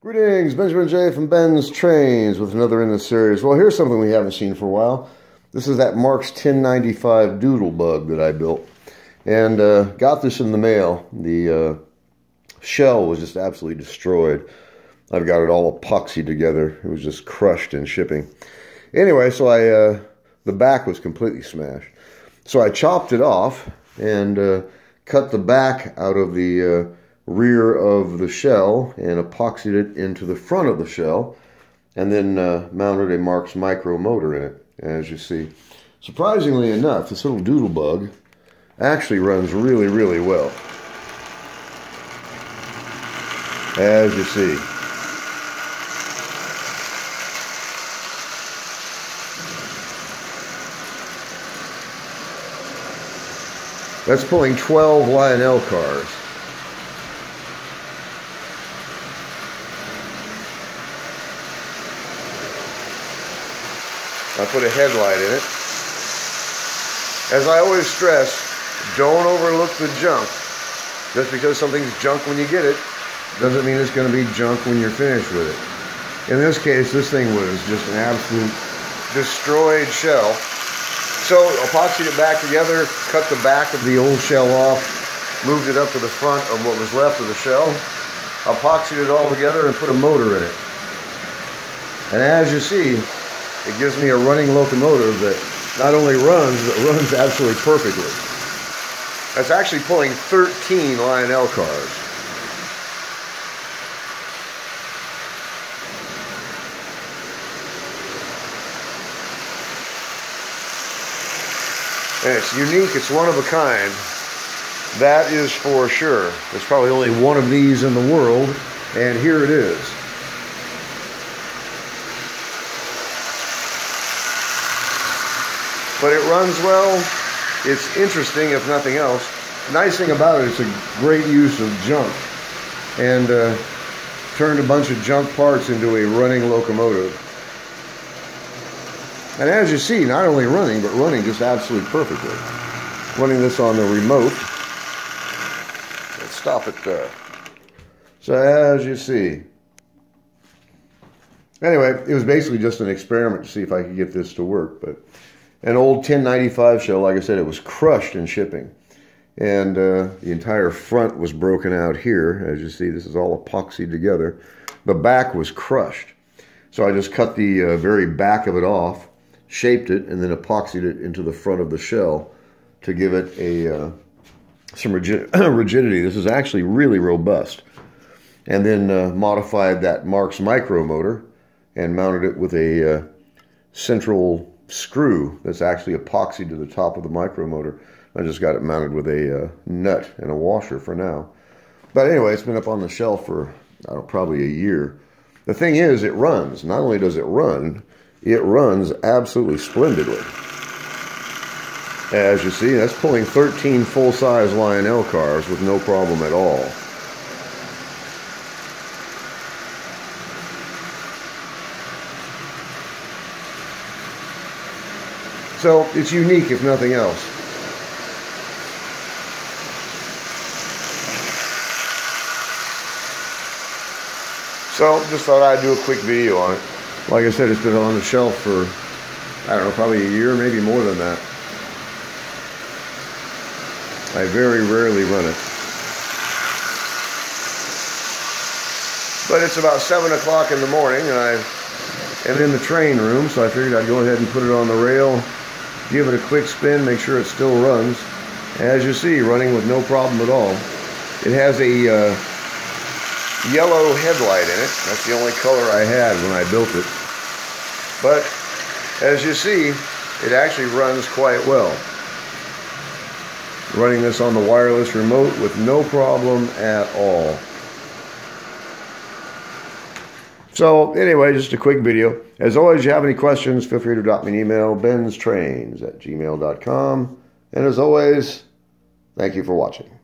Greetings, Benjamin J. from BENZTRAINZ with another in the series. Well, here's something we haven't seen for a while. This is that Marx 1095 Doodlebug that I built. And got this in the mail. The shell was just absolutely destroyed. I've got it all epoxied together. It was just crushed in shipping. Anyway, so the back was completely smashed. So I chopped it off and cut the back out of the rear of the shell and epoxied it into the front of the shell, and then mounted a Marx micro motor in it, as you see. Surprisingly enough, this little Doodlebug actually runs really, really well, as you see. That's pulling 12 Lionel cars. I put a headlight in it. As I always stress, don't overlook the junk. Just because something's junk when you get it, doesn't mean it's going to be junk when you're finished with it. In this case, this thing was just an absolute destroyed shell. So, epoxied it back together, cut the back of the old shell off, moved it up to the front of what was left of the shell, epoxied it all together, and put a motor in it. And as you see, it gives me a running locomotive that not only runs, but runs absolutely perfectly. That's actually pulling 13 Lionel cars. And it's unique, it's one of a kind. That is for sure. There's probably only one of these in the world, and here it is. But it runs well. It's interesting, if nothing else. The nice thing about it, it's a great use of junk. And turned a bunch of junk parts into a running locomotive. And as you see, not only running, but running just absolutely perfectly. Running this on the remote. Let's stop it there. So as you see. Anyway, it was basically just an experiment to see if I could get this to work. But an old 1095 shell, like I said, it was crushed in shipping. And the entire front was broken out here. As you see, this is all epoxied together. The back was crushed. So I just cut the very back of it off, shaped it, and then epoxied it into the front of the shell to give it some rigidity. This is actually really robust. And then modified that Marx micro motor and mounted it with a central screw that's actually epoxied to the top of the micro motor. I just got it mounted with a nut and a washer for now. But anyway, it's been up on the shelf for, I don't know, probably a year. The thing is, it runs. Not only does it runs absolutely splendidly. As you see, that's pulling 13 full-size Lionel cars with no problem at all. So, it's unique if nothing else. So, just thought I'd do a quick video on it. Like I said, it's been on the shelf for, I don't know, probably a year, maybe more than that. I very rarely run it. But it's about 7 o'clock in the morning, and I am in the train room, so I figured I'd go ahead and put it on the rail, give it a quick spin, make sure it still runs. As you see, running with no problem at all. It has a yellow headlight in it. That's the only color I had when I built it. But as you see, it actually runs quite well. Running this on the wireless remote with no problem at all. So anyway, just a quick video. As always, if you have any questions, feel free to drop me an email, BENZTRAINZ@gmail.com. And as always, thank you for watching.